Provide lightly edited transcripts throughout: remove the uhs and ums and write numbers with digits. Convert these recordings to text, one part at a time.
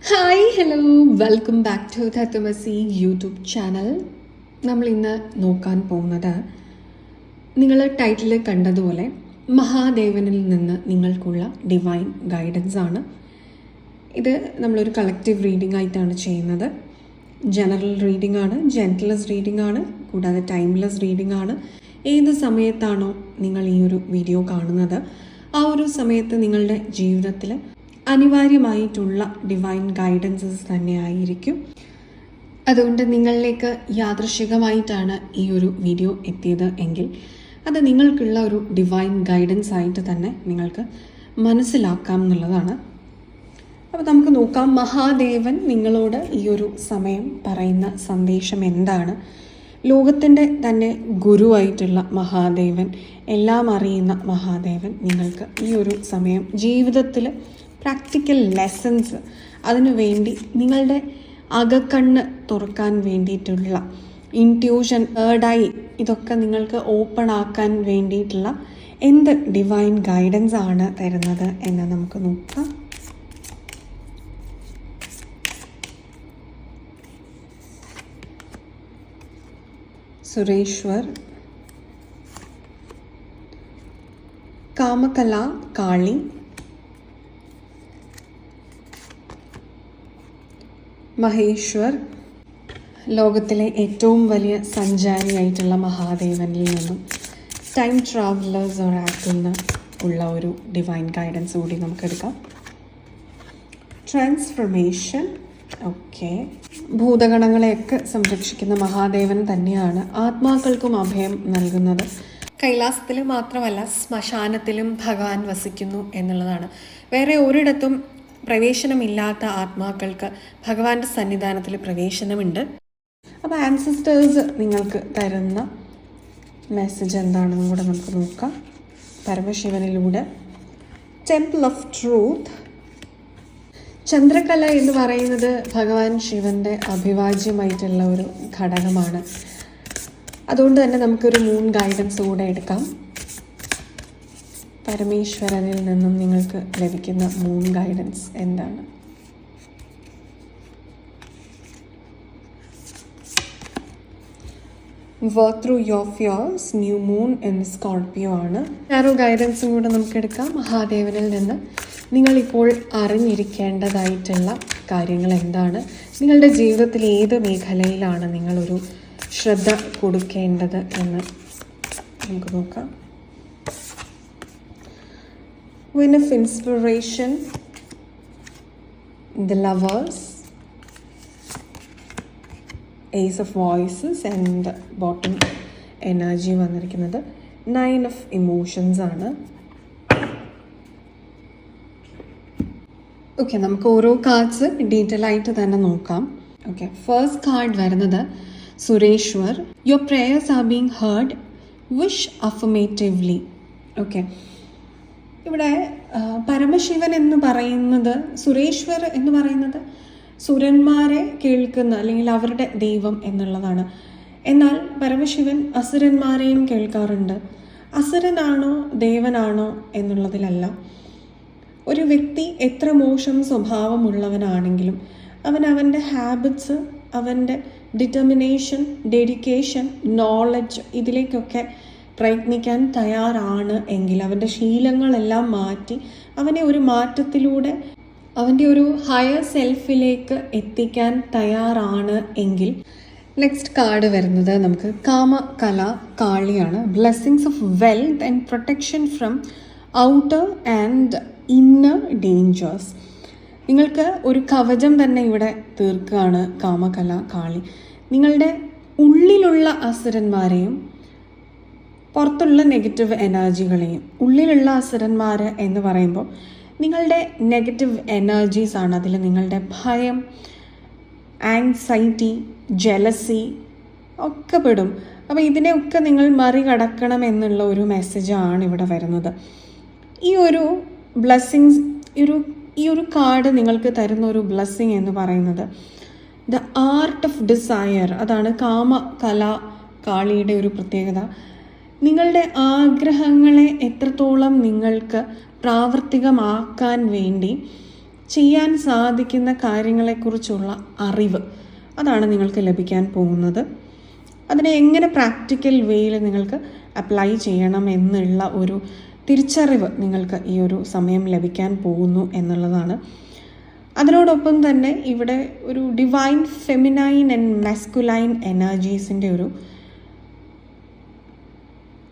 Hi hello welcome back to Tatvamasi YouTube channel. നമ്മൾ ഇന്ന് നോക്കാൻ പോകുന്നത് നിങ്ങൾ ടൈറ്റിൽ കണ്ടതുപോലെ മഹാദേവനിൽ നിന്ന് നിങ്ങൾക്കുള്ള ഡിവൈൻ ഗൈഡൻസ് ആണ്. ഇത് നമ്മളൊരു കളക്റ്റീവ് റീഡിംഗ് ആയിട്ടാണ് ചെയ്യുന്നത്. ജനറൽ റീഡിംഗ് ആണ്, ജെൻറ്റ്ലെസ് റീഡിംഗ് ആണ്, കൂടാതെ ടൈംലെസ് റീഡിംഗ് ആണ്. ഏത് സമയത്താണോ നിങ്ങൾ ഈ ഒരു വീഡിയോ കാണുന്നത് ആ ഒരു സമയത്ത് നിങ്ങളുടെ ജീവിതത്തിൽ അനിവാര്യമായിട്ടുള്ള ഡിവൈൻ ഗൈഡൻസസ് തന്നെയായിരിക്കും. അതുകൊണ്ട് നിങ്ങളിലേക്ക് യാദൃശികമായിട്ടാണ് ഈ ഒരു വീഡിയോ എത്തിയത് എങ്കിൽ അത് നിങ്ങൾക്കുള്ള ഒരു ഡിവൈൻ ഗൈഡൻസ് ആയിട്ട് തന്നെ നിങ്ങൾക്ക് മനസ്സിലാക്കാം എന്നുള്ളതാണ്. അപ്പോൾ നമുക്ക് നോക്കാം, മഹാദേവൻ നിങ്ങളോട് ഈ ഒരു സമയം പറയുന്ന സന്ദേശം എന്താണ്. ലോകത്തിൻ്റെ തന്നെ ഗുരുവായിട്ടുള്ള മഹാദേവൻ, എല്ലാം അറിയുന്ന മഹാദേവൻ നിങ്ങൾക്ക് ഈ ഒരു സമയം ജീവിതത്തിൽ പ്രാക്ടിക്കൽ ലെസൺസ്, അതിനു വേണ്ടി നിങ്ങളുടെ അകക്കണ്ണ് തുറക്കാൻ വേണ്ടിയിട്ടുള്ള ഇൻറ്റ്യൂഷൻ, തേർഡ് ഇതൊക്കെ നിങ്ങൾക്ക് ഓപ്പൺ ആക്കാൻ വേണ്ടിയിട്ടുള്ള എന്ത് ഡിവൈൻ ഗൈഡൻസ് ആണ് തരുന്നത് എന്ന് നമുക്ക് നോക്കാം. സുരേശ്വർ, കാമകല കാളി, മഹേശ്വർ, ലോകത്തിലെ ഏറ്റവും വലിയ സഞ്ചാരിയായിട്ടുള്ള മഹാദേവനിൽ നിന്നും ടൈം ട്രാവലേഴ്സ് ഒരാക്കുന്ന ഉള്ള ഒരു ഡിവൈൻ ഗൈഡൻസ് കൂടി നമുക്കെടുക്കാം. Transformation, okay. ഭൂതഗണങ്ങളെയൊക്കെ സംരക്ഷിക്കുന്ന മഹാദേവൻ തന്നെയാണ് ആത്മാക്കൾക്കും അഭയം നൽകുന്നത്. കൈലാസത്തിൽ മാത്രമല്ല ശ്മശാനത്തിലും ഭഗവാൻ വസിക്കുന്നു എന്നുള്ളതാണ്. വേറെ ഒരിടത്തും പ്രവേശനമില്ലാത്ത ആത്മാക്കൾക്ക് ഭഗവാന്റെ സന്നിധാനത്തിൽ പ്രവേശനമുണ്ട്. അപ്പോൾ ആൻസിസ്റ്റേഴ്സ് നിങ്ങൾക്ക് തരുന്ന മെസ്സേജ് എന്താണെന്നും കൂടെ നമുക്ക് നോക്കാം. പരമശിവനിലൂടെ ടെമ്പിൾ ഓഫ് ട്രൂത്ത്. ചന്ദ്രകല എന്ന് പറയുന്നത് ഭഗവാൻ ശിവൻ്റെ അഭിവാജ്യമായിട്ടുള്ള ഒരു ഘടകമാണ്. അതുകൊണ്ട് തന്നെ നമുക്കൊരു മൂൺ ഗൈഡൻസ് കൂടെ എടുക്കാം. പരമേശ്വരനിൽ നിന്നും നിങ്ങൾക്ക് ലഭിക്കുന്ന മൂൺ ഗൈഡൻസ് എന്താണ്? Work through of yours, new moon in Scorpio ആണ്. ടാരോ ഗൈഡൻസും കൂടെ നമുക്കെടുക്കാം. മഹാദേവനിൽ നിന്ന് നിങ്ങളിപ്പോൾ അറിഞ്ഞിരിക്കേണ്ടതായിട്ടുള്ള കാര്യങ്ങൾ എന്താണ്? നിങ്ങളുടെ ജീവിതത്തിൽ ഏത് മേഖലയിലാണ് നിങ്ങളൊരു ശ്രദ്ധ കൊടുക്കേണ്ടത് എന്ന് നമുക്ക് നോക്കാം. Win of inspiration, the lovers, ace of voices and bottom energy വന്നിരിക്കുന്നത് 9 of emotions ആണ്. ഓക്കെ, നമുക്ക് ഓരോ കാർഡ്സ് ഡീറ്റെയിൽ ആയിട്ട് തന്നെ നോക്കാം. ഓക്കെ, ഫസ്റ്റ് കാർഡ് വരുന്നത് Sureshwar. Your prayers are being heard, wish affirmatively. Okay, ഇവിടെ പരമശിവൻ എന്ന് പറയുന്നത്, സുരേശ്വർ എന്ന് പറയുന്നത് സുരന്മാരെ കേൾക്കുന്ന അല്ലെങ്കിൽ അവരുടെ ദൈവം എന്നുള്ളതാണ്. എന്നാൽ പരമശിവൻ അസുരന്മാരെയും കേൾക്കാറുണ്ട്. അസുരനാണോ ദേവനാണോ എന്നുള്ളതിലല്ല. ഒരു വ്യക്തി എത്ര മോശം സ്വഭാവമുള്ളവനാണെങ്കിലും അവൻ്റെ ഹാബിറ്റ്സ്, അവൻ്റെ ഡിറ്റർമിനേഷൻ, ഡെഡിക്കേഷൻ, നോളജ് ഇതിലേക്കൊക്കെ പ്രയത്നിക്കാൻ തയ്യാറാണ് എങ്കിൽ, അവൻ്റെ ശീലങ്ങളെല്ലാം മാറ്റി അവനെ ഒരു മാറ്റത്തിലൂടെ അവൻ്റെ ഒരു ഹയർ സെൽഫിലേക്ക് എത്തിക്കാൻ തയ്യാറാണ് എങ്കിൽ. നെക്സ്റ്റ് കാർഡ് വരുന്നത് നമുക്ക് കാമകല കാളിയാണ്. Blessings of wealth and protection from outer and inner dangers. നിങ്ങൾക്ക് ഒരു കവചം തന്നെ ഇവിടെ തീർക്കുകയാണ് കാമകല കാളി. നിങ്ങളുടെ ഉള്ളിലുള്ള അസുരന്മാരെയും പുറത്തുള്ള നെഗറ്റീവ് എനർജികളെയും. ഉള്ളിലുള്ള അസുരന്മാർ എന്ന് പറയുമ്പോൾ നിങ്ങളുടെ നെഗറ്റീവ് എനർജീസ് ആണ്. അതിൽ നിങ്ങളുടെ ഭയം, ആങ്സൈറ്റി, ജലസി ഒക്കെ പെടും. അപ്പോൾ ഇതിനെയൊക്കെ നിങ്ങൾ മറികടക്കണം എന്നുള്ള ഒരു മെസ്സേജാണ് ഇവിടെ വരുന്നത്. ഈ ഒരു ബ്ലെസ്സിങ്സ്, ഈ ഒരു കാർഡ് നിങ്ങൾക്ക് തരുന്ന ഒരു ബ്ലെസ്സിങ് എന്ന് പറയുന്നത് ദ ആർട്ട് ഓഫ് ഡിസയർ. അതാണ് കാമകല കാളിയുടെ ഒരു പ്രത്യേകത. നിങ്ങളുടെ ആഗ്രഹങ്ങളെ എത്രത്തോളം നിങ്ങൾക്ക് പ്രാവർത്തികമാക്കാൻ വേണ്ടി ചെയ്യാൻ സാധിക്കുന്ന കാര്യങ്ങളെക്കുറിച്ചുള്ള അറിവ്, അതാണ് നിങ്ങൾക്ക് ലഭിക്കാൻ പോകുന്നത്. അതിനെ എങ്ങനെ പ്രാക്ടിക്കൽ വേയിൽ നിങ്ങൾക്ക് അപ്ലൈ ചെയ്യണം എന്നുള്ള ഒരു തിരിച്ചറിവ് നിങ്ങൾക്ക് ഈ ഒരു സമയം ലഭിക്കാൻ പോകുന്നു എന്നുള്ളതാണ്. അതിനോടൊപ്പം തന്നെ ഇവിടെ ഒരു ഡിവൈൻ ഫെമിനൈൻ ആൻഡ് മാസ്കുലൈൻ എനർജീസിൻ്റെ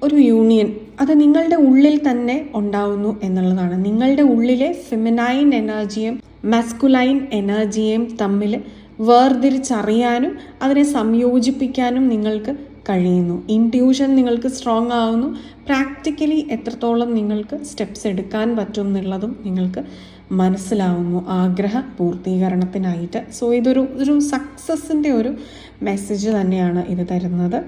ഒരു യൂണിയൻ അത് നിങ്ങളുടെ ഉള്ളിൽ തന്നെ ഉണ്ടാവുന്നു എന്നുള്ളതാണ്. നിങ്ങളുടെ ഉള്ളിലെ ഫെമിനൈൻ എനർജിയും മാസ്കുലൈൻ എനർജിയും തമ്മിൽ വേർതിരിച്ചറിയാനും അതിനെ സംയോജിപ്പിക്കാനും നിങ്ങൾക്ക് കഴിയുന്നു. ഇൻട്യൂഷൻ നിങ്ങൾക്ക് സ്ട്രോങ് ആവുന്നു. പ്രാക്ടിക്കലി എത്രത്തോളം നിങ്ങൾക്ക് സ്റ്റെപ്സ് എടുക്കാൻ പറ്റും എന്നുള്ളതും നിങ്ങൾക്ക് മനസ്സിലാവുന്നു ആഗ്രഹ പൂർത്തീകരണത്തിനായിട്ട്. സോ ഇതൊരു സക്സസിൻ്റെ ഒരു മെസ്സേജ് തന്നെയാണ് ഇത് തരുന്നത്.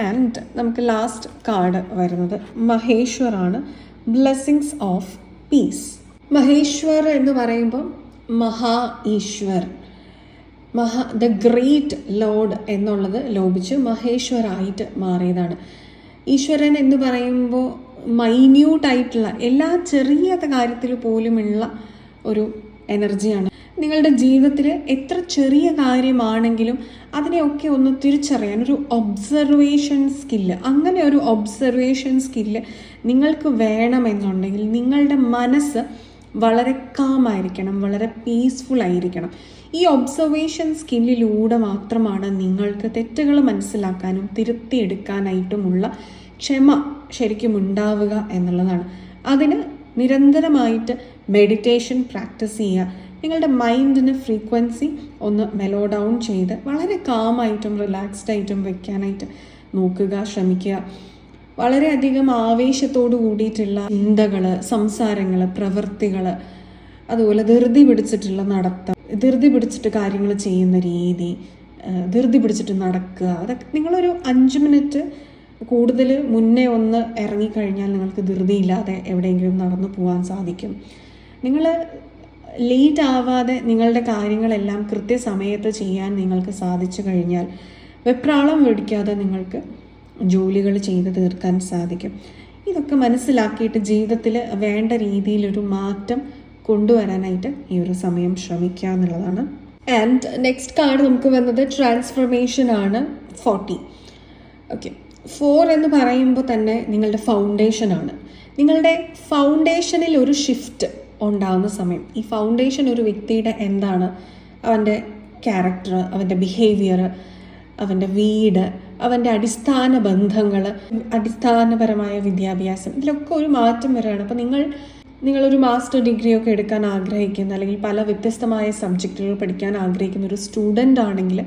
ആൻഡ് നമുക്ക് ലാസ്റ്റ് കാർഡ് വരുന്നത് മഹേശ്വറാണ്, ബ്ലെസ്സിങ്സ് ഓഫ് പീസ്. മഹേശ്വർ എന്ന് പറയുമ്പോൾ ഈശ്വർ, ദ ഗ്രേറ്റ് ലോഡ് എന്നുള്ളത് ലോപിച്ച് മഹേശ്വരായിട്ട് മാറിയതാണ്. ഈശ്വരൻ എന്ന് പറയുമ്പോൾ മൈന്യൂട്ടായിട്ടുള്ള എല്ലാ ചെറിയ കാര്യത്തിൽ പോലുമുള്ള ഒരു എനർജിയാണ്. നിങ്ങളുടെ ജീവിതത്തിൽ എത്ര ചെറിയ കാര്യമാണെങ്കിലും അതിനെയൊക്കെ ഒന്ന് തിരിച്ചറിയാൻ ഒരു ഒബ്സർവേഷൻ സ്കില്ല്, അങ്ങനെ ഒരു ഒബ്സർവേഷൻ സ്കില്ല് നിങ്ങൾക്ക് വേണമെന്നുണ്ടെങ്കിൽ നിങ്ങളുടെ മനസ്സ് വളരെ കാമായിരിക്കണം, വളരെ പീസ്ഫുൾ ആയിരിക്കണം. ഈ ഒബ്സർവേഷൻ സ്കില്ലിലൂടെ മാത്രമാണ് നിങ്ങൾക്ക് തെറ്റുകൾ മനസ്സിലാക്കാനും തിരുത്തിയെടുക്കാനായിട്ടുമുള്ള ക്ഷമ ശരിക്കും ഉണ്ടാവുക എന്നുള്ളതാണ്. അതിന് നിരന്തരമായിട്ട് മെഡിറ്റേഷൻ പ്രാക്ടീസ് ചെയ്യുക. നിങ്ങളുടെ മൈൻഡിന് ഫ്രീക്വൻസി ഒന്ന് മെലോ ഡൗൺ ചെയ്ത് വളരെ കാമായിട്ടും റിലാക്സ്ഡ് ആയിട്ടും വെക്കാനായിട്ട് നോക്കുക, ശ്രമിക്കുക. വളരെയധികം ആവേശത്തോടു കൂടിയിട്ടുള്ള ചിന്തകൾ, സംസാരങ്ങൾ, പ്രവൃത്തികൾ, അതുപോലെ ധൃതി പിടിച്ചിട്ടുള്ള നടത്തം, ധൃതി പിടിച്ചിട്ട് കാര്യങ്ങൾ ചെയ്യുന്ന രീതി, ധൃതി പിടിച്ചിട്ട് നടക്കുക, അതൊക്കെ നിങ്ങളൊരു 5 മിനിറ്റ് കൂടുതൽ മുന്നേ ഒന്ന് ഇറങ്ങിക്കഴിഞ്ഞാൽ നിങ്ങൾക്ക് ധൃതിയില്ലാതെ എവിടെയെങ്കിലും നടന്നു പോകാൻ സാധിക്കും. നിങ്ങൾ ലേറ്റ് ആവാതെ നിങ്ങളുടെ കാര്യങ്ങളെല്ലാം കൃത്യസമയത്ത് ചെയ്യാൻ നിങ്ങൾക്ക് സാധിച്ചു കഴിഞ്ഞാൽ വെപ്രാളം പിടിക്കാതെ നിങ്ങൾക്ക് ജോലികൾ ചെയ്ത് തീർക്കാൻ സാധിക്കും. ഇതൊക്കെ മനസ്സിലാക്കിയിട്ട് ജീവിതത്തിൽ വേണ്ട രീതിയിലൊരു മാറ്റം കൊണ്ടുവരാനായിട്ട് ഈ ഒരു സമയം ശ്രമിക്കുക എന്നുള്ളതാണ്. ആൻഡ് നെക്സ്റ്റ് കാർഡ് നമുക്ക് വന്നത് ട്രാൻസ്ഫർമേഷൻ ആണ്, 40. ഓക്കെ, 4 എന്ന് പറയുമ്പോൾ തന്നെ നിങ്ങളുടെ ഫൗണ്ടേഷനാണ്. നിങ്ങളുടെ ഫൗണ്ടേഷനിൽ ഒരു ഷിഫ്റ്റ് ഉണ്ടാകുന്ന സമയം. ഈ ഫൗണ്ടേഷൻ ഒരു വ്യക്തിയുടെ എന്താണ്, അവൻ്റെ ക്യാരക്ടർ, അവൻ്റെ ബിഹേവിയർ, അവൻ്റെ വീട്, അവൻ്റെ അടിസ്ഥാന ബന്ധങ്ങൾ, അടിസ്ഥാനപരമായ വിദ്യാഭ്യാസം, ഇതിലൊക്കെ ഒരു മാറ്റം വരികയാണ്. അപ്പോൾ നിങ്ങളൊരു മാസ്റ്റർ ഡിഗ്രിയൊക്കെ എടുക്കാൻ ആഗ്രഹിക്കുന്ന, അല്ലെങ്കിൽ പല വ്യത്യസ്തമായ സബ്ജക്റ്റുകൾ പഠിക്കാൻ ആഗ്രഹിക്കുന്ന ഒരു സ്റ്റുഡൻ്റ് ആണെങ്കിൽ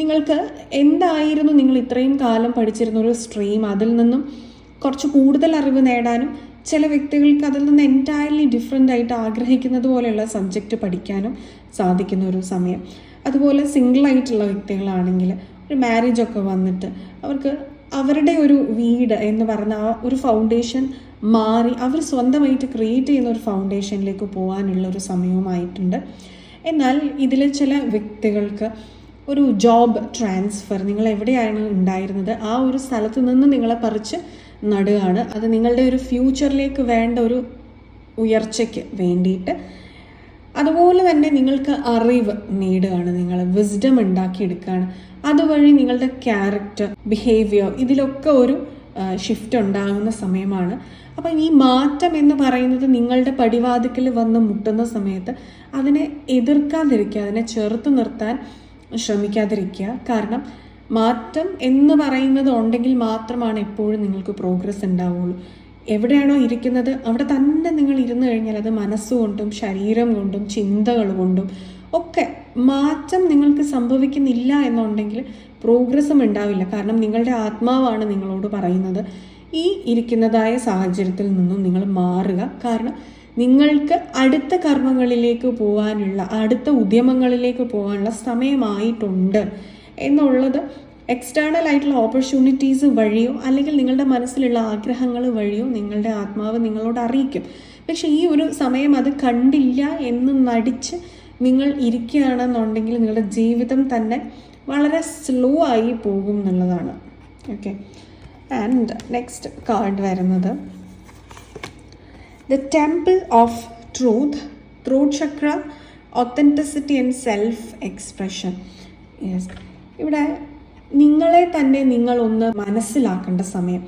നിങ്ങൾക്ക് എന്തായിരുന്നു നിങ്ങൾ ഇത്രയും കാലം പഠിച്ചിരുന്ന ഒരു സ്ട്രീം, അതിൽ നിന്നും കുറച്ച് കൂടുതൽ അറിവ് നേടാനും ചില വ്യക്തികൾക്ക് അതിൽ നിന്ന് എൻറ്റയർലി ഡിഫറെൻ്റ് ആയിട്ട് ആഗ്രഹിക്കുന്നത് പോലെയുള്ള സബ്ജക്റ്റ് പഠിക്കാനും സാധിക്കുന്ന ഒരു സമയം. അതുപോലെ സിംഗിളായിട്ടുള്ള വ്യക്തികളാണെങ്കിൽ ഒരു മാരേജൊക്കെ വന്നിട്ട് അവർക്ക് അവരുടെ ഒരു വീട് എന്ന് പറഞ്ഞ ആ ഒരു ഫൗണ്ടേഷൻ മാറി അവർ സ്വന്തമായിട്ട് ക്രിയേറ്റ് ചെയ്യുന്ന ഒരു ഫൗണ്ടേഷനിലേക്ക് പോകാനുള്ള ഒരു സമയവുമായിട്ടുണ്ട്. എന്നാൽ ഇതിൽ ചില വ്യക്തികൾക്ക് ഒരു ജോബ് ട്രാൻസ്ഫർ, നിങ്ങൾ എവിടെയാണ് ഉണ്ടായിരുന്നത് ആ ഒരു സ്ഥലത്ത് നിന്ന് നിങ്ങളെ പറിച്ച് നടുകയാണ്. അത് നിങ്ങളുടെ ഒരു ഫ്യൂച്ചറിലേക്ക് വേണ്ട ഒരു ഉയർച്ചയ്ക്ക് വേണ്ടിയിട്ട്. അതുപോലെ തന്നെ നിങ്ങൾക്ക് അറിവ് നേടുകയാണ്, നിങ്ങൾ വിസ്ഡം ഉണ്ടാക്കിയെടുക്കുകയാണ്. അതുവഴി നിങ്ങളുടെ ക്യാരക്ടർ, ബിഹേവിയർ, ഇതിലൊക്കെ ഒരു ഷിഫ്റ്റ് ഉണ്ടാകുന്ന സമയമാണ്. അപ്പം ഈ മാറ്റം എന്ന് പറയുന്നത് നിങ്ങളുടെ പടിവാതിക്കൽ വന്ന് മുട്ടുന്ന സമയത്ത് അതിനെ എതിർക്കാതിരിക്കുക, അതിനെ ചെറുത്ത് നിർത്താൻ ശ്രമിക്കാതിരിക്കുക. കാരണം മാറ്റം എന്ന് പറയുന്നത് ഉണ്ടെങ്കിൽ മാത്രമാണ് എപ്പോഴും നിങ്ങൾക്ക് പ്രോഗ്രസ് ഉണ്ടാവുള്ളൂ. എവിടെയാണോ ഇരിക്കുന്നത് അവിടെ തന്നെ നിങ്ങൾ ഇരുന്ന് കഴിഞ്ഞാൽ അത് മനസ്സുകൊണ്ടും ശരീരം കൊണ്ടും ചിന്തകൾ കൊണ്ടും ഒക്കെ മാറ്റം നിങ്ങൾക്ക് സംഭവിക്കുന്നില്ല എന്നുണ്ടെങ്കിൽ പ്രോഗ്രസ്സും ഉണ്ടാവില്ല. കാരണം നിങ്ങളുടെ ആത്മാവാണ് നിങ്ങളോട് പറയുന്നത് ഈ ഇരിക്കുന്നതായ സാഹചര്യത്തിൽ നിന്നും നിങ്ങൾ മാറുക. കാരണം നിങ്ങൾക്ക് അടുത്ത കർമ്മങ്ങളിലേക്ക് പോകാനുള്ള, അടുത്ത ഉദ്യമങ്ങളിലേക്ക് പോകാനുള്ള സമയമായിട്ടുണ്ട് എന്നുള്ളത് എക്സ്റ്റേണൽ ആയിട്ടുള്ള ഓപ്പർച്യൂണിറ്റീസ് വഴിയോ അല്ലെങ്കിൽ നിങ്ങളുടെ മനസ്സിലുള്ള ആഗ്രഹങ്ങൾ വഴിയോ നിങ്ങളുടെ ആത്മാവ് നിങ്ങളോട് അറിയിക്കും. പക്ഷെ ഈ ഒരു സമയം അത് കണ്ടില്ല എന്ന് നടിച്ച് നിങ്ങൾ ഇരിക്കുകയാണെന്നുണ്ടെങ്കിൽ നിങ്ങളുടെ ജീവിതം തന്നെ വളരെ സ്ലോ ആയി പോകും എന്നുള്ളതാണ്. ഓക്കെ, ആൻഡ് നെക്സ്റ്റ് കാർഡ് വരുന്നത് the temple of truth throat Chakra, authenticity and self expression. Yes, ഇവിടെ നിങ്ങളെ തന്നെ നിങ്ങളൊന്ന് മനസ്സിലാക്കേണ്ട സമയം.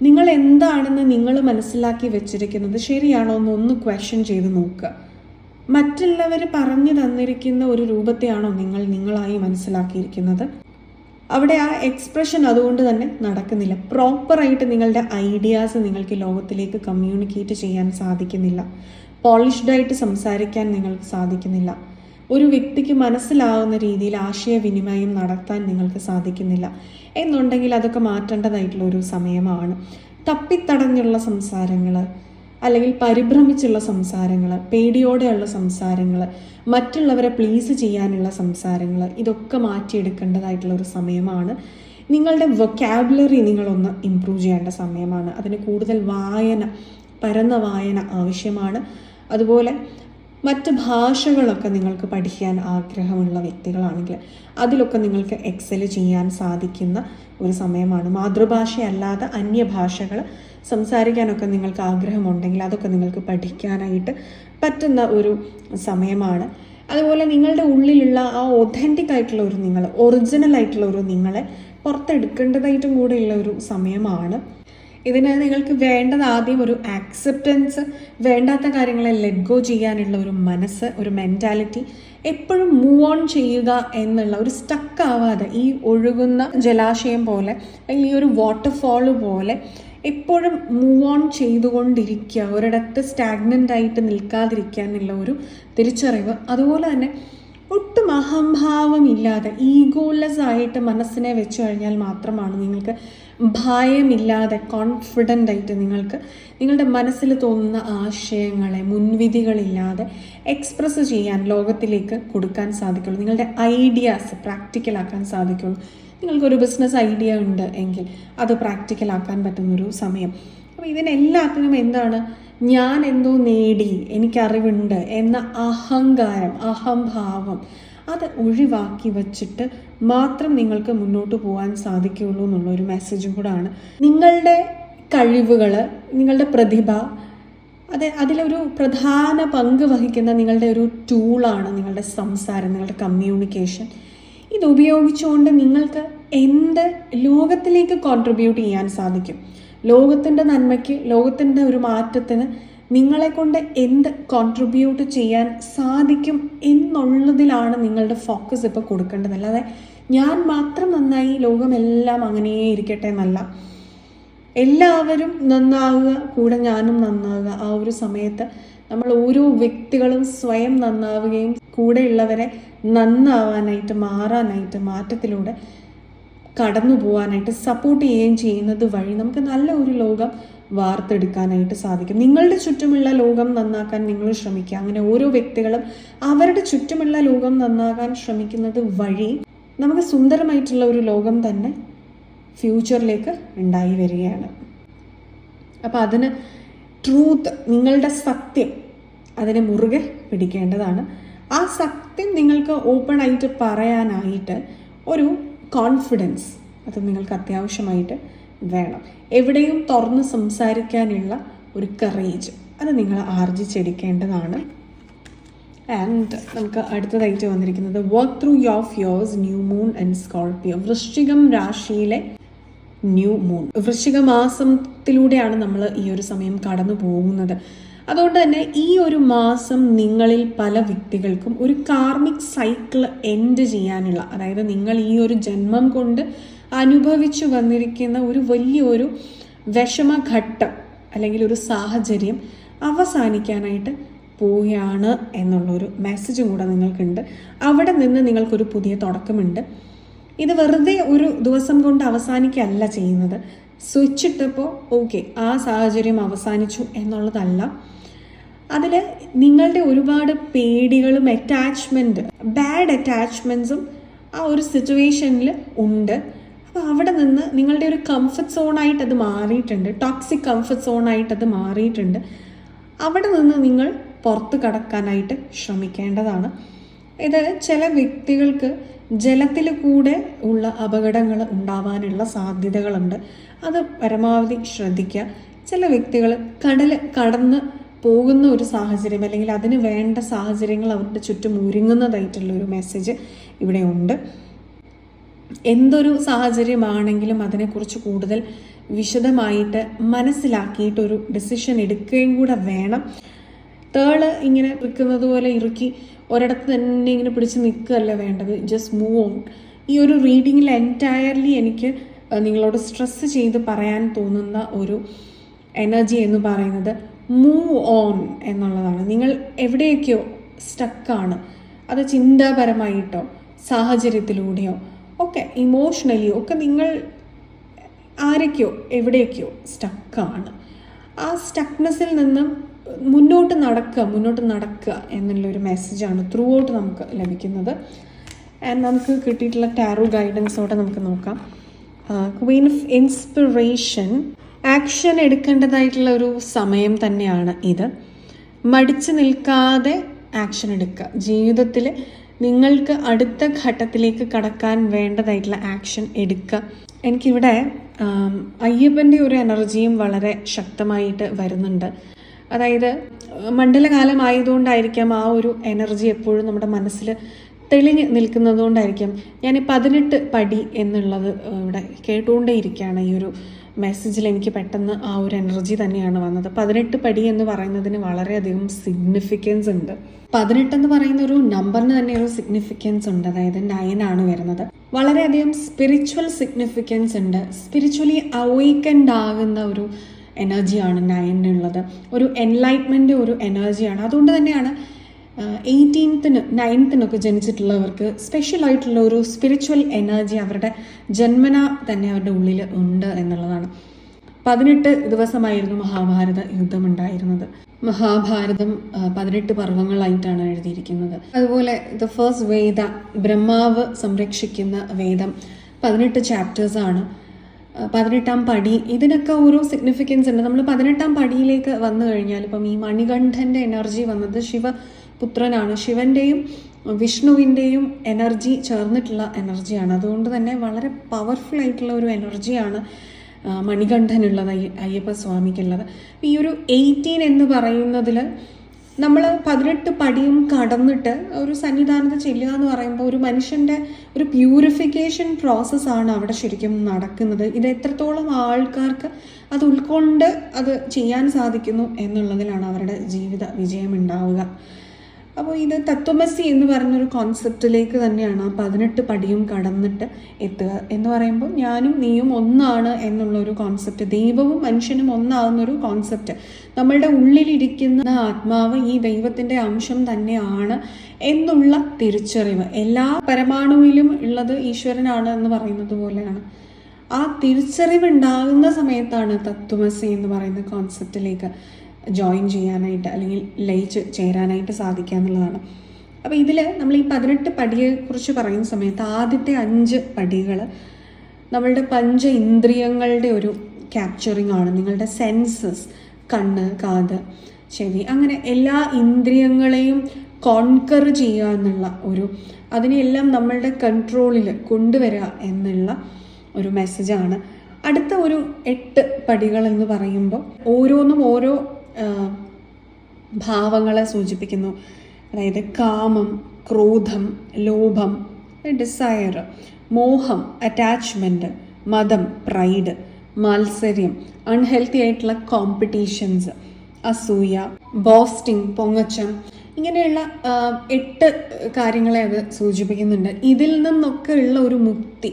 നിങ്ങൾ എന്താണെന്ന് നിങ്ങൾ മനസ്സിലാക്കി വെച്ചിരിക്കുന്നത് ശരിയാണോ എന്നൊന്ന് ക്വസ്റ്റ്യൻ ചെയ്ത് നോക്കുക. മറ്റുള്ളവർ പറഞ്ഞു തന്നിരിക്കുന്ന ഒരു രൂപത്തെയാണോ നിങ്ങൾ നിങ്ങളായി മനസ്സിലാക്കിയിരിക്കുന്നത്? അവിടെ ആ എക്സ്പ്രഷൻ അതുകൊണ്ട് തന്നെ നടക്കുന്നില്ല. പ്രോപ്പറായിട്ട് നിങ്ങളുടെ ഐഡിയാസ് നിങ്ങൾക്ക് ലോകത്തിലേക്ക് കമ്മ്യൂണിക്കേറ്റ് ചെയ്യാൻ സാധിക്കുന്നില്ല. പോളിഷ്ഡായിട്ട് സംസാരിക്കാൻ നിങ്ങൾക്ക് സാധിക്കുന്നില്ല. ഒരു വ്യക്തിക്ക് മനസ്സിലാവുന്ന രീതിയിൽ ആശയവിനിമയം നടത്താൻ നിങ്ങൾക്ക് സാധിക്കുന്നില്ല എന്നുണ്ടെങ്കിൽ അതൊക്കെ മാറ്റേണ്ടതായിട്ടുള്ള ഒരു സമയമാണ്. തപ്പിത്തടഞ്ഞുള്ള സംസാരങ്ങൾ, അല്ലെങ്കിൽ പരിഭ്രമിച്ചുള്ള സംസാരങ്ങൾ, പേടിയോടെയുള്ള സംസാരങ്ങൾ, മറ്റുള്ളവരെ പ്ലീസ് ചെയ്യാനുള്ള സംസാരങ്ങൾ, ഇതൊക്കെ മാറ്റിയെടുക്കേണ്ടതായിട്ടുള്ള ഒരു സമയമാണ്. നിങ്ങളുടെ വൊക്കാബുലറി നിങ്ങളൊന്ന് ഇമ്പ്രൂവ് ചെയ്യേണ്ട സമയമാണ്. അതിന് കൂടുതൽ വായന, പരന്ന വായന ആവശ്യമാണ്. അതുപോലെ മറ്റ് ഭാഷകളൊക്കെ നിങ്ങൾക്ക് പഠിക്കാൻ ആഗ്രഹമുള്ള വ്യക്തികളാണെങ്കിൽ അതിലൊക്കെ നിങ്ങൾക്ക് എക്സൽ ചെയ്യാൻ സാധിക്കുന്ന ഒരു സമയമാണ്. മാതൃഭാഷയല്ലാതെ അന്യഭാഷകൾ സംസാരിക്കാനൊക്കെ നിങ്ങൾക്ക് ആഗ്രഹമുണ്ടെങ്കിൽ അതൊക്കെ നിങ്ങൾക്ക് പഠിക്കാനായിട്ട് പറ്റുന്ന ഒരു സമയമാണ്. അതുപോലെ നിങ്ങളുടെ ഉള്ളിലുള്ള ആ ഒതൻറ്റിക് ആയിട്ടുള്ള ഒരു നിങ്ങൾ, ഒറിജിനൽ ആയിട്ടുള്ള ഒരു നിങ്ങളെ പുറത്തെടുക്കേണ്ടതായിട്ടും കൂടെയുള്ള ഒരു സമയമാണ്. ഇതിന് നിങ്ങൾക്ക് വേണ്ടത് ആദ്യം ഒരു ആക്സെപ്റ്റൻസ്, വേണ്ടാത്ത കാര്യങ്ങളെ ലെറ്റ് ഗോ ചെയ്യാനുള്ള ഒരു മനസ്സ്, ഒരു മെൻറ്റാലിറ്റി, എപ്പോഴും മൂവ് ഓൺ ചെയ്യുക എന്നുള്ള ഒരു സ്റ്റക്ക് ആവാതെ ഈ ഒഴുകുന്ന ജലാശയം പോലെ അല്ലെങ്കിൽ ഈ ഒരു വാട്ടർഫാൾ പോലെ എപ്പോഴും മൂവ് ഓൺ ചെയ്തുകൊണ്ടിരിക്കുക, ഒരിടത്ത് സ്റ്റാഗ്നൻ്റ് ആയിട്ട് നിൽക്കാതിരിക്കുക എന്നുള്ള ഒരു തിരിച്ചറിവ്. അതുപോലെ തന്നെ ഒട്ടും അഹംഭാവമില്ലാതെ ഈഗോലെസ് ആയിട്ട് മനസ്സിനെ വെച്ച് കഴിഞ്ഞാൽ മാത്രമാണ് നിങ്ങൾക്ക് ഭയമില്ലാതെ കോൺഫിഡൻ്റ് ആയിട്ട് നിങ്ങൾക്ക് നിങ്ങളുടെ മനസ്സിൽ തോന്നുന്ന ആശയങ്ങളെ മുൻവിധികളില്ലാതെ എക്സ്പ്രസ് ചെയ്യാൻ, ലോകത്തിലേക്ക് കൊടുക്കാൻ സാധിക്കുള്ളൂ. നിങ്ങളുടെ ഐഡിയാസ് പ്രാക്ടിക്കലാക്കാൻ സാധിക്കുള്ളൂ. നിങ്ങൾക്കൊരു ബിസിനസ് ഐഡിയ ഉണ്ട് എങ്കിൽ അത് പ്രാക്ടിക്കലാക്കാൻ പറ്റുന്നൊരു സമയം. അപ്പോൾ ഇതിനെല്ലാത്തിനും എന്താണ്, ഞാൻ എന്തോ നേടി, എനിക്കറിവുണ്ട് എന്ന അഹങ്കാരം, അഹംഭാവം, അത് ഒഴിവാക്കി വച്ചിട്ട് മാത്രം നിങ്ങൾക്ക് മുന്നോട്ട് പോകാൻ സാധിക്കുകയുള്ളൂ എന്നുള്ളൊരു മെസ്സേജും കൂടാണ്. നിങ്ങളുടെ കഴിവുകൾ, നിങ്ങളുടെ പ്രതിഭ, അതിലൊരു പ്രധാന പങ്ക് വഹിക്കുന്ന നിങ്ങളുടെ ഒരു ടൂളാണ് നിങ്ങളുടെ സംസാരം, നിങ്ങളുടെ കമ്മ്യൂണിക്കേഷൻ. ഇത് ഉപയോഗിച്ചുകൊണ്ട് നിങ്ങൾക്ക് എന്ത് ലോകത്തിലേക്ക് കോൺട്രിബ്യൂട്ട് ചെയ്യാൻ സാധിക്കും, ലോകത്തിൻ്റെ നന്മയ്ക്ക്, ലോകത്തിൻ്റെ ഒരു മാറ്റത്തിന് നിങ്ങളെ കൊണ്ട് എന്ത് കോൺട്രിബ്യൂട്ട് ചെയ്യാൻ സാധിക്കും എന്നുള്ളതിലാണ് നിങ്ങളുടെ ഫോക്കസ് ഇപ്പോൾ കൊടുക്കേണ്ടത്. അല്ലാതെ ഞാൻ മാത്രം നന്നായി ലോകമെല്ലാം അങ്ങനെ ഇരിക്കട്ടെ എന്നല്ല. എല്ലാവരും നന്നാവുക, കൂടെ ഞാനും നന്നാവുക. ആ ഒരു സമയത്ത് നമ്മൾ ഓരോ വ്യക്തികളും സ്വയം നന്നാവുകയും കൂടെയുള്ളവരെ നന്നാവാനായിട്ട്, മാറാനായിട്ട്, മാറ്റത്തിലൂടെ കടന്നു പോകാനായിട്ട് സപ്പോർട്ട് ചെയ്യുകയും ചെയ്യുന്നത് വഴി നമുക്ക് നല്ല ഒരു ലോകം വാർത്തെടുക്കാനായിട്ട് സാധിക്കും. നിങ്ങളുടെ ചുറ്റുമുള്ള ലോകം നന്നാക്കാൻ നിങ്ങൾ ശ്രമിക്കുക. അങ്ങനെ ഓരോ വ്യക്തികളും അവരുടെ ചുറ്റുമുള്ള ലോകം നന്നാക്കാൻ ശ്രമിക്കുന്നത് വഴി നമുക്ക് സുന്ദരമായിട്ടുള്ള ഒരു ലോകം തന്നെ ഫ്യൂച്ചറിലേക്ക് ഉണ്ടായി വരികയാണ്. അപ്പോൾ അതിന് ട്രൂത്ത്, നിങ്ങളുടെ സത്യം, അതിനെ മുറുകെ പിടിക്കേണ്ടതാണ്. ആ സത്യം നിങ്ങൾക്ക് ഓപ്പൺ ആയിട്ട് പറയാനായിട്ട് ഒരു കോൺഫിഡൻസ് അത് നിങ്ങൾക്ക് അത്യാവശ്യമായിട്ട് വേണം. എവിടെയും തുറന്ന് സംസാരിക്കാനുള്ള ഒരു കറേജ് അത് നിങ്ങൾ ആർജിച്ചെടുക്കേണ്ടതാണ്. ആൻഡ് നമുക്ക് അടുത്തതായിട്ട് വന്നിരിക്കുന്നത് work through your fears, new moon and Scorpio. വൃശ്ചികം രാശിയിലെ ന്യൂ മൂൺ, വൃശ്ചിക മാസത്തിലൂടെയാണ് നമ്മൾ ഈ ഒരു സമയം കടന്നു പോകുന്നത്. അതുകൊണ്ട് തന്നെ ഈ ഒരു മാസം നിങ്ങളിൽ പല വ്യക്തികൾക്കും ഒരു കാർമിക് സൈക്കിൾ എൻഡ് ചെയ്യാനുള്ള, അതായത് നിങ്ങൾ ഈ ഒരു ജന്മം കൊണ്ട് അനുഭവിച്ചു വന്നിരിക്കുന്ന ഒരു വലിയൊരു വിഷമഘട്ടം അല്ലെങ്കിൽ ഒരു സാഹചര്യം അവസാനിക്കാനായിട്ട് പോവുകയാണ് എന്നുള്ളൊരു മെസ്സേജും കൂടെ നിങ്ങൾക്കുണ്ട്. അവിടെ നിന്ന് നിങ്ങൾക്കൊരു പുതിയ തുടക്കമുണ്ട്. ഇത് വെറുതെ ഒരു ദിവസം കൊണ്ട് അവസാനിക്കുകയല്ല ചെയ്യുന്നത്. സ്വിച്ച് ഇട്ടപ്പോൾ ഓക്കെ ആ സാഹചര്യം അവസാനിച്ചു എന്നുള്ളതല്ല. അതിൽ നിങ്ങളുടെ ഒരുപാട് പേടികളും ബാഡ് അറ്റാച്ച്മെൻറ്റ്സും ആ ഒരു സിറ്റുവേഷനിൽ ഉണ്ട്. അപ്പോൾ അവിടെ നിന്ന് നിങ്ങളുടെ ഒരു കംഫർട്ട് സോണായിട്ട് അത് മാറിയിട്ടുണ്ട്, ടോക്സിക് കംഫർട്ട് സോണായിട്ട് അത് മാറിയിട്ടുണ്ട്. അവിടെ നിന്ന് നിങ്ങൾ പുറത്ത് കടക്കാനായിട്ട് ശ്രമിക്കേണ്ടതാണ്. ഇത് ചില വ്യക്തികൾക്ക് ജലത്തിൽ കൂടെ ഉള്ള അപകടങ്ങൾ ഉണ്ടാവാനുള്ള സാധ്യതകളുണ്ട്. അത് പരമാവധി ശ്രദ്ധിക്കുക. ചില വ്യക്തികൾ കടൽ കടന്ന് പോകുന്ന ഒരു സാഹചര്യം, അല്ലെങ്കിൽ അതിന് വേണ്ട സാഹചര്യങ്ങൾ അവരുടെ ചുറ്റും ഒരുങ്ങുന്നതായിട്ടുള്ള ഒരു മെസ്സേജ് ഇവിടെ ഉണ്ട്. എന്തൊരു സാഹചര്യമാണെങ്കിലും അതിനെക്കുറിച്ച് കൂടുതൽ വിശദമായിട്ട് മനസ്സിലാക്കിയിട്ടൊരു ഡിസിഷൻ എടുക്കുകയും കൂടെ വേണം. തേള് ഇങ്ങനെ ഇറുക്കുന്നത് പോലെ ഇറുക്കി ഒരിടത്ത് തന്നെ ഇങ്ങനെ പിടിച്ച് നിൽക്കുകയല്ല വേണ്ടത്. Just move on. ഈ ഒരു റീഡിങ്ങിൽ എൻറ്റയർലി എനിക്ക് നിങ്ങളോട് സ്ട്രെസ് ചെയ്ത് പറയാൻ തോന്നുന്ന ഒരു എനർജി എന്ന് പറയുന്നത് മൂവ് ഓൺ എന്നുള്ളതാണ്. നിങ്ങൾ എവിടെയൊക്കെയോ സ്റ്റക്കാണ്, അത് ചിന്താപരമായിട്ടോ സാഹചര്യത്തിലൂടെയോ ഒക്കെ ഇമോഷണലിയോ ഒക്കെ നിങ്ങൾ ആരൊക്കെയോ എവിടെയൊക്കെയോ സ്റ്റക്കാണ്. ആ സ്റ്റക്നെസ്സിൽ നിന്നും മുന്നോട്ട് നടക്കുക എന്നുള്ളൊരു മെസ്സേജാണ് ത്രൂ ഔട്ട് നമുക്ക് ലഭിക്കുന്നത്. ആൻഡ് നമുക്ക് കിട്ടിയിട്ടുള്ള ടാറോ ഗൈഡൻസോടെ നമുക്ക് നോക്കാം. ക്വീൻ ഓഫ് ഇൻസ്പിറേഷൻ, ആക്ഷൻ എടുക്കേണ്ടതായിട്ടുള്ള ഒരു സമയം തന്നെയാണ് ഇത്. മടിച്ചു നിൽക്കാതെ ആക്ഷൻ എടുക്കുക. ജീവിതത്തിൽ നിങ്ങൾക്ക് അടുത്ത ഘട്ടത്തിലേക്ക് കടക്കാൻ വേണ്ടതായിട്ടുള്ള ആക്ഷൻ എടുക്കുക. എനിക്കിവിടെ അയ്യപ്പൻ്റെ ഒരു എനർജിയും വളരെ ശക്തമായിട്ട് വരുന്നുണ്ട്. അതായത് മണ്ഡലകാലമായതുകൊണ്ടായിരിക്കാം ആ ഒരു എനർജി എപ്പോഴും നമ്മുടെ മനസ്സിൽ തെളിഞ്ഞ് നിൽക്കുന്നതുകൊണ്ടായിരിക്കാം ഞാൻ 18 പടി എന്നുള്ളത് ഇവിടെ കേട്ടുകൊണ്ടേയിരിക്കുകയാണ്. ഈ ഒരു മെസ്സേജിൽ എനിക്ക് പെട്ടെന്ന് ആ ഒരു എനർജി തന്നെയാണ് വന്നത്. 18 പടി എന്ന് പറയുന്നതിന് വളരെയധികം സിഗ്നിഫിക്കൻസ് ഉണ്ട്. 18 എന്ന് പറയുന്ന ഒരു നമ്പറിന് തന്നെ ഒരു സിഗ്നിഫിക്കൻസ് ഉണ്ട്. അതായത് 9 ആണ് വരുന്നത്. വളരെയധികം സ്പിരിച്വൽ സിഗ്നിഫിക്കൻസ് ഉണ്ട്. സ്പിരിച്വലി അവേക്കൻഡ് ആകുന്ന ഒരു എനർജിയാണ് 9-നുള്ളത്. ഒരു എൻലൈറ്റ്മെൻ്റ് ഒരു എനർജിയാണ്. അതുകൊണ്ട് തന്നെയാണ് 18-ന് 9-നൊക്കെ ജനിച്ചിട്ടുള്ളവർക്ക് സ്പെഷ്യലായിട്ടുള്ള ഒരു സ്പിരിച്വൽ എനർജി അവരുടെ ജന്മന തന്നെ അവരുടെ ഉള്ളിൽ ഉണ്ട് എന്നുള്ളതാണ്. 18 ദിവസമായിരുന്നു മഹാഭാരത യുദ്ധം ഉണ്ടായിരുന്നത്. മഹാഭാരതം 18 പർവ്വങ്ങളായിട്ടാണ് എഴുതിയിരിക്കുന്നത്. അതുപോലെ ദ ഫസ്റ്റ് വേദ, ബ്രഹ്മാവ് സംരക്ഷിക്കുന്ന വേദം 18 ചാപ്റ്റേഴ്സാണ്. 18ാം പടി, ഇതിനൊക്കെ ഓരോ സിഗ്നിഫിക്കൻസ് ഉണ്ട്. നമ്മൾ 18ാം പടിയിലേക്ക് വന്നു കഴിഞ്ഞാൽ ഇപ്പം ഈ മണികണ്ഠൻ്റെ എനർജി വന്നത് ശിവപുത്രനാണ്. ശിവൻ്റെയും വിഷ്ണുവിൻ്റെയും എനർജി ചേർന്നിട്ടുള്ള എനർജിയാണ്. അതുകൊണ്ട് തന്നെ വളരെ പവർഫുൾ ആയിട്ടുള്ള ഒരു എനർജിയാണ് മണികണ്ഠനുള്ളത്, അയ്യപ്പ സ്വാമിക്കുള്ളത്. ഈ ഒരു 18 എന്ന് പറയുന്നതിൽ നമ്മൾ 18 പടിയും കടന്നിട്ട് ഒരു സന്നിധാനത്ത് ചെല്ലുക എന്ന് പറയുമ്പോൾ ഒരു മനുഷ്യൻ്റെ ഒരു പ്യൂരിഫിക്കേഷൻ പ്രോസസ്സാണ് അവിടെ ശരിക്കും നടക്കുന്നത്. ഇത് എത്രത്തോളം ആൾക്കാർക്ക് അത് ഉൾക്കൊണ്ട് അത് ചെയ്യാൻ സാധിക്കുന്നു എന്നുള്ളതിലാണ് അവരുടെ ജീവിത വിജയം ഉണ്ടാവുക. അപ്പോൾ ഇത് തത്വമസി എന്ന് പറയുന്നൊരു കോൺസെപ്റ്റിലേക്ക് തന്നെയാണ് ആ 18 പടിയും കടന്നിട്ട് എത്തുക എന്ന് പറയുമ്പോൾ ഞാനും നീയും ഒന്നാണ് എന്നുള്ളൊരു കോൺസെപ്റ്റ്, ദൈവവും മനുഷ്യനും ഒന്നാകുന്നൊരു കോൺസെപ്റ്റ്, നമ്മളുടെ ഉള്ളിലിരിക്കുന്ന ആത്മാവ് ഈ ദൈവത്തിൻ്റെ അംശം തന്നെയാണ് എന്നുള്ള തിരിച്ചറിവ്. എല്ലാ പരമാണുവിലും ഉള്ളത് ഈശ്വരനാണ് എന്ന് പറയുന്നത് പോലെയാണ്. ആ തിരിച്ചറിവ് ഉണ്ടാകുന്ന സമയത്താണ് തത്വമസി എന്ന് പറയുന്ന കോൺസെപ്റ്റിലേക്ക് ജോയിൻ ചെയ്യാനായിട്ട് അല്ലെങ്കിൽ ലയിച്ച് ചേരാനായിട്ട് സാധിക്കുക എന്നുള്ളതാണ്. അപ്പോൾ ഇതിൽ നമ്മൾ ഈ 18 പടിയെക്കുറിച്ച് പറയുന്ന സമയത്ത് ആദ്യത്തെ 5 പടികൾ നമ്മളുടെ പഞ്ച ഇന്ദ്രിയങ്ങളുടെ ഒരു ക്യാപ്ചറിങ് ആണ്. നിങ്ങളുടെ സെൻസസ്, കണ്ണ്, കാത്, ചെവി, അങ്ങനെ എല്ലാ ഇന്ദ്രിയങ്ങളെയും കോൺകർ ചെയ്യുക എന്നുള്ള ഒരു, അതിനെല്ലാം നമ്മളുടെ കൺട്രോളിൽ കൊണ്ടുവരിക എന്നുള്ള ഒരു മെസ്സേജാണ്. അടുത്ത ഒരു 8 പടികൾ എന്ന് പറയുമ്പോൾ ഓരോന്നും ഓരോ ഭാവങ്ങളെ സൂചിപ്പിക്കുന്നു. അതായത് കാമം, ക്രോധം, ലോഭം, ഡിസയർ, മോഹം, അറ്റാച്ച്മെൻറ്റ്, മതം, പ്രൈഡ്, മാത്സര്യം, അൺഹെൽത്തി ആയിട്ടുള്ള കോമ്പറ്റീഷൻസ്, അസൂയ, ബോസ്റ്റിംഗ്, പൊങ്ങച്ചം, ഇങ്ങനെയുള്ള 8 കാര്യങ്ങളെ അത് സൂചിപ്പിക്കുന്നുണ്ട്. ഇതിൽ നിന്നൊക്കെ ഉള്ള ഒരു മുക്തി,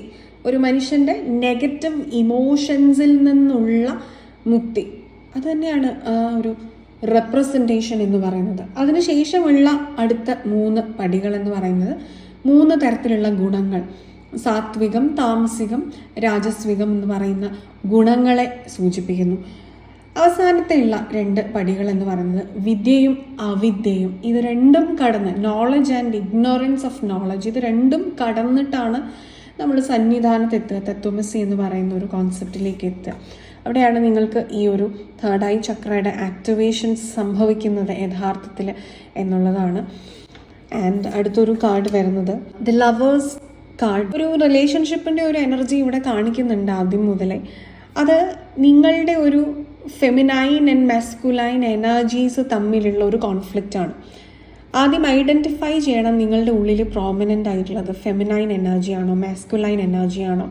ഒരു മനുഷ്യൻ്റെ നെഗറ്റീവ് ഇമോഷൻസിൽ നിന്നുള്ള മുക്തി, അത് തന്നെയാണ് ഒരു റെപ്രസെൻറ്റേഷൻ എന്ന് പറയുന്നത്. അതിനുശേഷമുള്ള അടുത്ത 3 പടികൾ എന്ന് പറയുന്നത് 3 തരത്തിലുള്ള ഗുണങ്ങൾ, സാത്വികം, താമസികം, രാജസ്വികം എന്ന് പറയുന്ന ഗുണങ്ങളെ സൂചിപ്പിക്കുന്നു. അവസാനത്തെ ഉള്ള 2 പടികൾ എന്ന് പറയുന്നത് വിദ്യയും അവിദ്യയും. ഇത് രണ്ടും കടന്ന്, knowledge and ignorance of knowledge, ഇത് രണ്ടും കടന്നിട്ടാണ് നമ്മൾ സന്നിധാനത്തെത്തുക, തത്വമസി എന്ന് പറയുന്ന ഒരു കോൺസെപ്റ്റിലേക്ക് എത്തുക. അവിടെയാണ് നിങ്ങൾക്ക് ഈ ഒരു തേർഡ് ഐ ചക്രയുടെ ആക്ടിവേഷൻ സംഭവിക്കുന്നത് യഥാർത്ഥത്തിൽ എന്നുള്ളതാണ്. ആൻഡ് അടുത്തൊരു കാർഡ് വരുന്നത് ദി ലവേഴ്സ് കാർഡ്. ഒരു റിലേഷൻഷിപ്പിൻ്റെ ഒരു എനർജി ഇവിടെ കാണിക്കുന്നുണ്ട് ആദ്യം മുതലേ. അത് നിങ്ങളുടെ ഒരു ഫെമിനൈൻ ആൻഡ് മാസ്കുലൈൻ എനർജീസ് തമ്മിലുള്ള ഒരു കോൺഫ്ലിക്റ്റാണ്. ആദ്യം ഐഡൻറ്റിഫൈ ചെയ്യണം നിങ്ങളുടെ ഉള്ളിൽ പ്രോമിനൻ്റ് ആയിട്ടുള്ളത് ഫെമിനൈൻ എനർജിയാണോ മാസ്കുലൈൻ എനർജിയാണോ,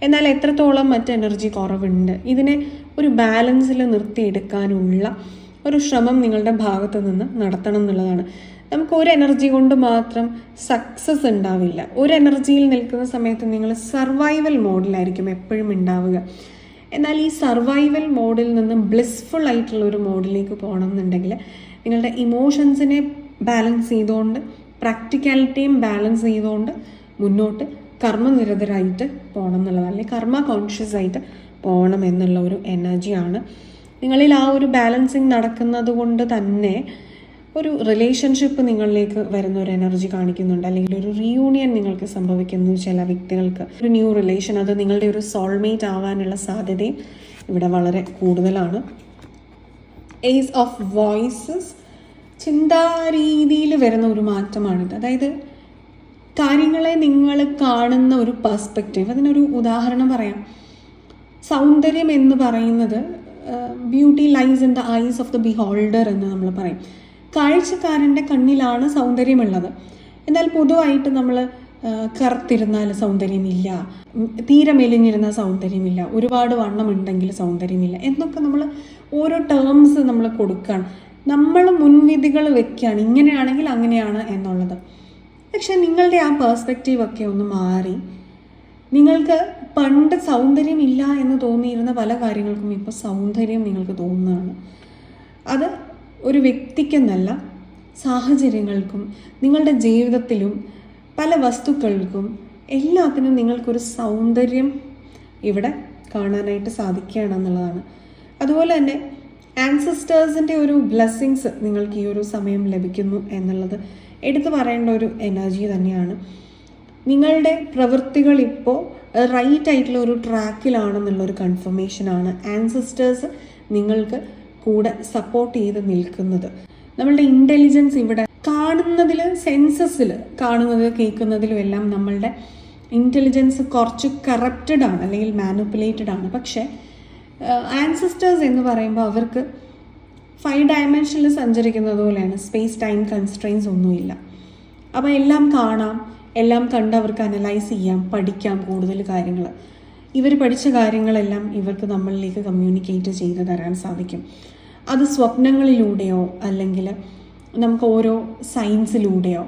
എന്നാൽ എത്രത്തോളം മറ്റ് എനർജി കുറവുണ്ട്. ഇതിനെ ഒരു ബാലൻസിൽ നിർത്തിയെടുക്കാനുള്ള ഒരു ശ്രമം നിങ്ങളുടെ ഭാഗത്ത് നിന്ന് നടത്തണം എന്നുള്ളതാണ്. നമുക്ക് ഒരു എനർജി കൊണ്ട് മാത്രം സക്സസ് ഉണ്ടാവില്ല. ഒരു എനർജിയിൽ നിൽക്കുന്ന സമയത്ത് നിങ്ങൾ സർവൈവൽ മോഡിലായിരിക്കും എപ്പോഴും ഉണ്ടാവുക. എന്നാൽ ഈ സർവൈവൽ മോഡിൽ നിന്ന് ബ്ലിസ്ഫുൾ ആയിട്ടുള്ള ഒരു മോഡിലേക്ക് പോകണം എന്നുണ്ടെങ്കിൽ നിങ്ങളുടെ ഇമോഷൻസിനെ ബാലൻസ് ചെയ്തുകൊണ്ട് പ്രാക്ടിക്കാലിറ്റിയും ബാലൻസ് ചെയ്തുകൊണ്ട് മുന്നോട്ട് കർമ്മനിരതരായിട്ട് പോകണം എന്നുള്ളതാണ്, അല്ലെങ്കിൽ കർമ്മ കോൺഷ്യസ് ആയിട്ട് പോകണം എന്നുള്ള ഒരു എനർജിയാണ് നിങ്ങളിൽ. ആ ഒരു ബാലൻസിങ് നടക്കുന്നത് കൊണ്ട് തന്നെ ഒരു റിലേഷൻഷിപ്പ് നിങ്ങളിലേക്ക് വരുന്ന ഒരു എനർജി കാണിക്കുന്നുണ്ട്, അല്ലെങ്കിൽ ഒരു റീയൂണിയൻ നിങ്ങൾക്ക് സംഭവിക്കുന്നു. ചില വ്യക്തികൾക്ക് ഒരു ന്യൂ റിലേഷൻ, അത് നിങ്ങളുടെ ഒരു സോൾമേറ്റ് ആവാനുള്ള സാധ്യതയും ഇവിടെ വളരെ കൂടുതലാണ്. ഏസ് ഓഫ് വോയിസസ്, ചിന്താരീതിയിൽ വരുന്ന ഒരു മാറ്റമാണിത്. അതായത് കാര്യങ്ങളെ നിങ്ങൾ കാണുന്ന ഒരു പെർസ്പെക്റ്റീവ്. അതിനൊരു ഉദാഹരണം പറയാം. സൗന്ദര്യം എന്ന് പറയുന്നത് beauty lies in the eyes of the beholder എന്ന് നമ്മൾ പറയും. കാഴ്ചക്കാരൻ്റെ കണ്ണിലാണ് സൗന്ദര്യമുള്ളത്. എന്നാൽ പൊതുവായിട്ട് നമ്മൾ കറുത്തിരുന്നാൽ സൗന്ദര്യമില്ല, തീരെ മെലിഞ്ഞിരുന്നാൽ സൗന്ദര്യമില്ല, ഒരുപാട് വണ്ണമുണ്ടെങ്കിൽ സൗന്ദര്യമില്ല എന്നൊക്കെ നമ്മൾ ഓരോ ടേംസ് നമ്മൾ കൊടുക്കുകയാണ്. നമ്മൾ മുൻവിധികൾ വെക്കുകയാണ്, ഇങ്ങനെയാണെങ്കിൽ അങ്ങനെയാണ് എന്നുള്ളത്. പക്ഷെ നിങ്ങളുടെ ആ പേഴ്സ്പെക്റ്റീവ് ഒക്കെ ഒന്ന് മാറി നിങ്ങൾക്ക് പണ്ട് സൗന്ദര്യമില്ല എന്ന് തോന്നിയിരുന്ന പല കാര്യങ്ങൾക്കും ഇപ്പോൾ സൗന്ദര്യം നിങ്ങൾക്ക് തോന്നുന്നതാണ്. അത് ഒരു വ്യക്തിക്കെന്നല്ല, സാഹചര്യങ്ങൾക്കും നിങ്ങളുടെ ജീവിതത്തിലും പല വസ്തുക്കൾക്കും എല്ലാത്തിനും നിങ്ങൾക്കൊരു സൗന്ദര്യം ഇവിടെ കാണാനായിട്ട് സാധിക്കുകയാണെന്നുള്ളതാണ്. അതുപോലെ തന്നെ ആൻസസ്റ്റേഴ്സിൻ്റെ ഒരു ബ്ലെസ്സിങ്സ് നിങ്ങൾക്ക് ഈ ഒരു സമയം ലഭിക്കുന്നു എന്നുള്ളത് എടുത്തു പറയേണ്ട ഒരു എനർജി തന്നെയാണ്. നിങ്ങളുടെ പ്രവൃത്തികൾ ഇപ്പോൾ റൈറ്റ് ആയിട്ടുള്ള ഒരു ട്രാക്കിലാണെന്നുള്ളൊരു കൺഫർമേഷനാണ് ആൻസസ്റ്റേഴ്സ് നിങ്ങൾക്ക് കൂടെ സപ്പോർട്ട് ചെയ്ത് നിൽക്കുന്നത്. നമ്മളുടെ ഇൻ്റലിജൻസ് ഇവിടെ കാണുന്നതിൽ, സെൻസസിൽ കാണുന്നത് കേൾക്കുന്നതിലും എല്ലാം നമ്മളുടെ ഇൻ്റലിജൻസ് കുറച്ച് കറപ്റ്റഡ് ആണ്, അല്ലെങ്കിൽ മാനിപ്പുലേറ്റഡ് ആണ്. പക്ഷേ ആൻസസ്റ്റേഴ്സ് എന്ന് പറയുമ്പോൾ അവർക്ക് 5 ഡയമെൻഷനിൽ സഞ്ചരിക്കുന്നത് പോലെയാണ്. സ്പേസ് ടൈം കൺസ്ട്രെയിൻസ് ഒന്നുമില്ല. അപ്പോൾ എല്ലാം കാണാം, എല്ലാം കണ്ട് അവർക്ക് അനലൈസ് ചെയ്യാം, പഠിക്കാം കൂടുതൽ കാര്യങ്ങൾ. ഇവർ പഠിച്ച കാര്യങ്ങളെല്ലാം ഇവർക്ക് നമ്മളിലേക്ക് കമ്മ്യൂണിക്കേറ്റ് ചെയ്ത് തരാൻ സാധിക്കും. അത് സ്വപ്നങ്ങളിലൂടെയോ അല്ലെങ്കിൽ നമുക്ക് ഓരോ സയൻസിലൂടെയോ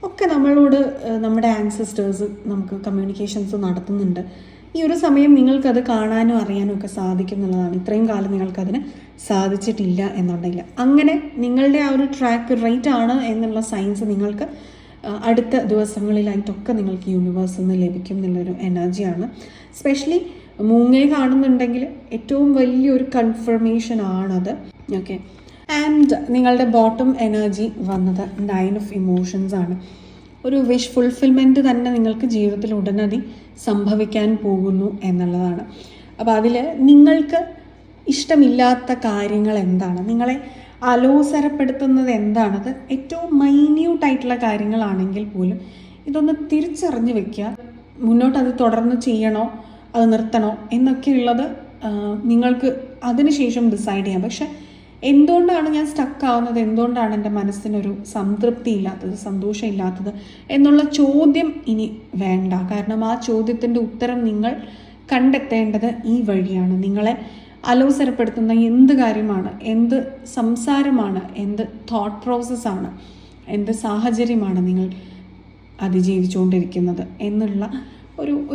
ഒക്കെ നമ്മളോട് നമ്മുടെ ആൻസസ്റ്റേഴ്സ് നമുക്ക് കമ്മ്യൂണിക്കേഷൻസ് നടത്തുന്നുണ്ട്. ഈ ഒരു സമയം നിങ്ങൾക്കത് കാണാനും അറിയാനും ഒക്കെ സാധിക്കും എന്നുള്ളതാണ്. ഇത്രയും കാലം നിങ്ങൾക്കതിന് സാധിച്ചിട്ടില്ല എന്നുണ്ടെങ്കിൽ, അങ്ങനെ നിങ്ങളുടെ ആ ഒരു ട്രാക്ക് റൈറ്റ് ആണ് എന്നുള്ള സയൻസ് നിങ്ങൾക്ക് അടുത്ത ദിവസങ്ങളിലായിട്ടൊക്കെ നിങ്ങൾക്ക് യൂണിവേഴ്സിൽ നിന്ന് ലഭിക്കും എന്നുള്ളൊരു എനർജിയാണ്. സ്പെഷ്യലി മൂങ്ങയെ കാണുന്നുണ്ടെങ്കിൽ ഏറ്റവും വലിയൊരു കൺഫർമേഷൻ ആണത്. ഓക്കെ, ആൻഡ് നിങ്ങളുടെ ബോട്ടം എനർജി വന്നത് 9 ഓഫ് ഇമോഷൻസ് ആണ്. ഒരു വിഷ് ഫുൾഫിൽമെൻറ്റ് തന്നെ നിങ്ങൾക്ക് ജീവിതത്തിൽ ഉടനടി സംഭവിക്കാൻ പോകുന്നു എന്നുള്ളതാണ്. അപ്പോൾ അതിൽ നിങ്ങൾക്ക് ഇഷ്ടമില്ലാത്ത കാര്യങ്ങൾ എന്താണ്, നിങ്ങളെ അലോസരപ്പെടുത്തുന്നത് എന്താണത്, ഏറ്റവും മൈന്യൂട്ടായിട്ടുള്ള കാര്യങ്ങളാണെങ്കിൽ പോലും ഇതൊന്ന് തിരിച്ചറിഞ്ഞ് വെക്കുക. മുന്നോട്ടത് തുടർന്ന് ചെയ്യണോ, അത് നിർത്തണോ എന്നൊക്കെയുള്ളത് നിങ്ങൾക്ക് അതിനുശേഷം ഡിസൈഡ് ചെയ്യാം. പക്ഷെ എന്തുകൊണ്ടാണ് ഞാൻ സ്റ്റക്ക് ആവുന്നത്, എന്തുകൊണ്ടാണ് എൻ്റെ മനസ്സിനൊരു സംതൃപ്തി ഇല്ലാത്തത്, സന്തോഷം ഇല്ലാത്തത് എന്നുള്ള ചോദ്യം ഇനി വേണ്ട. കാരണം ആ ചോദ്യത്തിൻ്റെ ഉത്തരം നിങ്ങൾ കണ്ടെത്തേണ്ടത് ഈ വഴിയാണ്. നിങ്ങളെ അലോസരപ്പെടുത്തുന്ന എന്ത് കാര്യമാണ്, എന്ത് സംസാരമാണ്, എന്ത് തോട്ട് പ്രോസസ്സാണ്, എന്ത് സാഹചര്യമാണ് നിങ്ങൾ അതിജീവിച്ചുകൊണ്ടിരിക്കുന്നത് എന്നുള്ള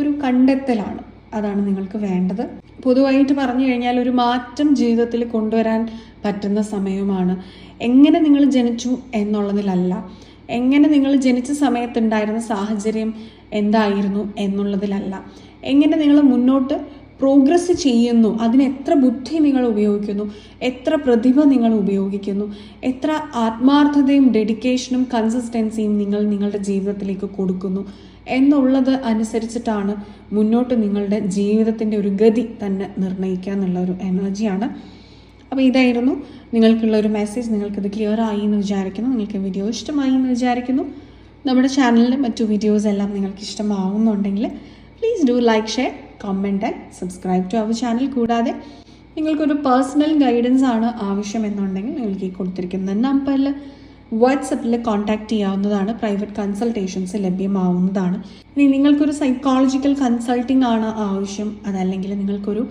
ഒരു കണ്ടെത്തലാണ്. അതാണ് നിങ്ങൾക്ക് വേണ്ടത്. പൊതുവായിട്ട് പറഞ്ഞു കഴിഞ്ഞാൽ ഒരു മാറ്റം ജീവിതത്തിൽ കൊണ്ടുവരാൻ പറ്റുന്ന സമയമാണ്. എങ്ങനെ നിങ്ങൾ ജനിച്ചു എന്നുള്ളതിലല്ല, എങ്ങനെ നിങ്ങൾ ജനിച്ച സമയത്തുണ്ടായിരുന്ന സാഹചര്യം എന്തായിരുന്നു എന്നുള്ളതിലല്ല, എങ്ങനെ നിങ്ങൾ മുന്നോട്ട് പ്രോഗ്രസ് ചെയ്യുന്നു, അതിന് എത്ര ബുദ്ധി നിങ്ങൾ ഉപയോഗിക്കുന്നു, എത്ര പ്രതിഭ നിങ്ങൾ ഉപയോഗിക്കുന്നു, എത്ര ആത്മാർത്ഥതയും ഡെഡിക്കേഷനും കൺസിസ്റ്റൻസിയും നിങ്ങൾ നിങ്ങളുടെ ജീവിതത്തിലേക്ക് കൊടുക്കുന്നു എന്നുള്ളത് അനുസരിച്ചിട്ടാണ് മുന്നോട്ട് നിങ്ങളുടെ ജീവിതത്തിൻ്റെ ഒരു ഗതി തന്നെ നിർണ്ണയിക്കുക എന്നുള്ള ഒരു എനർജിയാണ്. അപ്പോൾ ഇതായിരുന്നു നിങ്ങൾക്കുള്ള ഒരു മെസ്സേജ്. നിങ്ങൾക്കിത് ക്ലിയർ ആയി എന്ന് വിചാരിക്കുന്നു. നിങ്ങൾക്ക് വീഡിയോ ഇഷ്ടമായി എന്ന് വിചാരിക്കുന്നു. നമ്മുടെ ചാനലിലെ മറ്റു വീഡിയോസ് എല്ലാം നിങ്ങൾക്ക് ഇഷ്ടമാവുന്നുണ്ടെങ്കിൽ please do like, share, comment and subscribe to our channel. കൂടാതെ നിങ്ങൾക്കൊരു പേഴ്സണൽ ഗൈഡൻസ് ആണ് ആവശ്യമെന്നുണ്ടെങ്കിൽ നിങ്ങൾക്ക് ഈ കൊടുത്തിരിക്കുന്ന നമ്പറിൽ വാട്സപ്പിൽ കോൺടാക്റ്റ് ചെയ്യാവുന്നതാണ്. പ്രൈവറ്റ് കൺസൾട്ടേഷൻസ് ലഭ്യമാവുന്നതാണ്. ഇനി നിങ്ങൾക്കൊരു സൈക്കോളജിക്കൽ കൺസൾട്ടിംഗ് ആണ് ആവശ്യം, അതല്ലെങ്കിൽ നിങ്ങൾക്കൊരു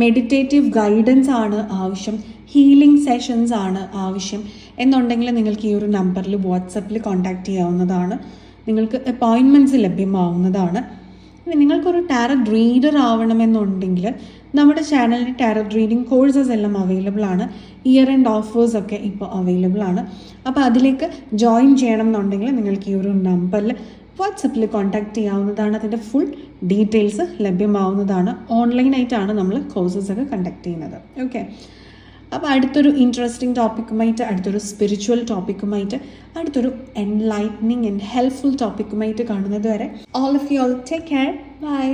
മെഡിറ്റേറ്റീവ് ഗൈഡൻസ് ആണ് ആവശ്യം, ഹീലിംഗ് സെഷൻസ് ആണ് ആവശ്യം എന്നുണ്ടെങ്കിൽ നിങ്ങൾക്ക് ഈ ഒരു നമ്പറിൽ വാട്സപ്പിൽ കോൺടാക്റ്റ് ചെയ്യാവുന്നതാണ്. നിങ്ങൾക്ക് അപ്പോയിൻമെൻറ്റ്സ് ലഭ്യമാവുന്നതാണ്. ഇനി നിങ്ങൾക്കൊരു ടാരറ്റ് റീഡർ ആവണമെന്നുണ്ടെങ്കിൽ നമ്മുടെ ചാനലിൽ ടാരറ്റ് റീഡിംഗ് കോഴ്സസ് എല്ലാം അവൈലബിൾ ആണ്. ഇയർ എൻഡ് ഓഫേഴ്സ് ഒക്കെ ഇപ്പോൾ അവൈലബിൾ ആണ്. അപ്പോൾ അതിലേക്ക് ജോയിൻ ചെയ്യണം എന്നുണ്ടെങ്കിൽ നിങ്ങൾക്ക് ഈ ഒരു നമ്പറിൽ വാട്സപ്പിൽ കോൺടാക്റ്റ് ചെയ്യാവുന്നതാണ്. അതിൻ്റെ ഫുൾ ഡീറ്റെയിൽസ് ലഭ്യമാവുന്നതാണ്. ഓൺലൈനായിട്ടാണ് നമ്മൾ കോഴ്സസ് ഒക്കെ കണ്ടക്ട് ചെയ്യുന്നത്. ഓക്കെ, അപ്പോൾ അടുത്തൊരു ഇൻട്രസ്റ്റിംഗ് ടോപ്പിക്കുമായിട്ട്, അടുത്തൊരു സ്പിരിച്വൽ ടോപ്പിക്കുമായിട്ട്, അടുത്തൊരു എൻലൈറ്റനിങ് ആൻഡ് ഹെൽപ്ഫുൾ ടോപ്പിക്കുമായിട്ട് കാണുന്നത് വരെ all of you all take care. By.